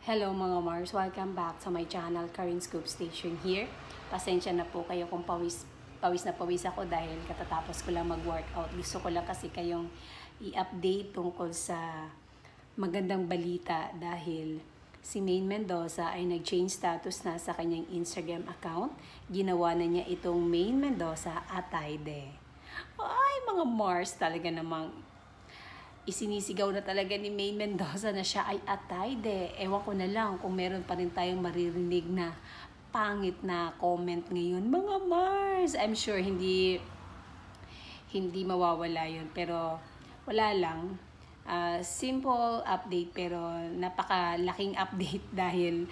Hello mga Mars, welcome back to my channel, Karin Scoop Station here. Pasensya na po kayo kung pawis na pawis ako dahil katatapos ko lang mag-workout. Gusto ko lang kasi kayong i-update tungkol sa magandang balita dahil si Maine Mendoza ay nag-change status na sa kanyang Instagram account. Ginawa na niya itong Maine Mendoza Atayde. Ay mga Mars, talaga namang isinisigaw na talaga ni Maine Mendoza na siya ay Atayde. Ewan ko na lang kung meron pa rin tayong maririnig na pangit na comment ngayon. Mga Mars, I'm sure hindi mawawala yun. Pero wala lang. Simple update pero napakalaking update dahil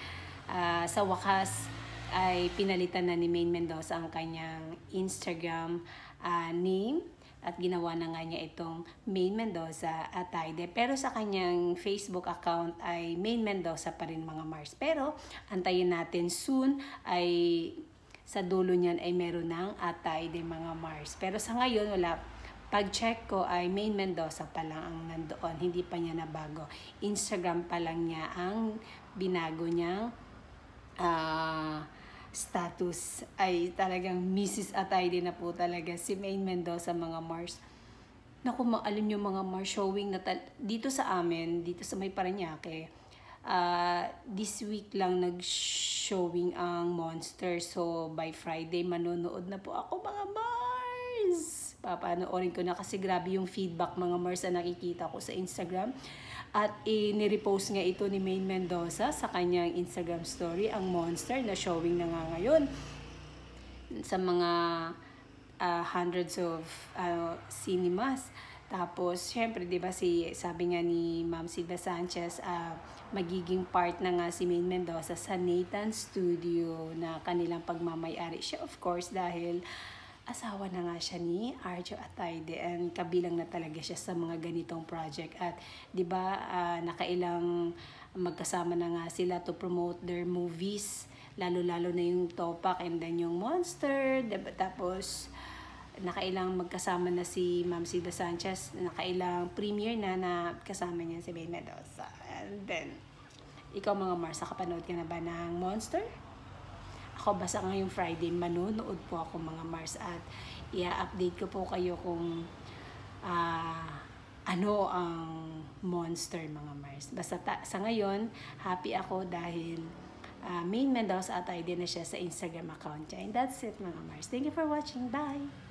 sa wakas ay pinalitan na ni Maine Mendoza ang kanyang Instagram name. At ginawa na nga niya itong Maine Mendoza Atayde. Pero sa kanyang Facebook account ay Maine Mendoza pa rin mga Mars. Pero antayin natin soon ay sa dulo niyan ay meron ng Atayde mga Mars. Pero sa ngayon wala. Pag-check ko ay Maine Mendoza pa lang ang nandoon. Hindi pa niya nabago. Instagram pa lang niya ang binago niyang status ay talagang Mrs. Atayde na po talaga si Maine Mendoza mga Mars. Naku, alam nyo mga Mars, showing na dito sa amin, dito sa may Parañaque, this week lang nag-showing ang Monster. So by Friday manonood na po ako mga Mars. Papanoorin ko na kasi grabe yung feedback mga Mars na nakikita ko sa Instagram. At inirepost nga ito ni Maine Mendoza sa kanyang Instagram story, ang Monster na showing na nga ngayon sa mga hundreds of cinemas. Tapos, syempre, di ba sabi nga ni Ma'am Silvia Sanchez, magiging part na nga si Maine Mendoza sa Nathan Studio na kanilang pagmamayari siya, of course, dahil asawa na nga siya ni Arjo Atayde and kabilang na talaga siya sa mga ganitong project. At 'di ba nakailang magkasama na nga sila to promote their movies, lalo-lalo na yung Topak and then yung Monster, diba? Tapos nakailang magkasama na si Ma'am Silvia Sanchez, nakailang premiere na kasama niya si Maine Mendoza. And then ikaw mga Mars, nakapanood ka na ba ng Monster? Ako basta ngayong Friday, manonood po ako mga Mars at i-update ko po kayo kung ano ang Monster mga Mars. Basta sa ngayon, happy ako dahil Maine Mendoza Atayde na siya sa Instagram account niya. And that's it mga Mars. Thank you for watching. Bye!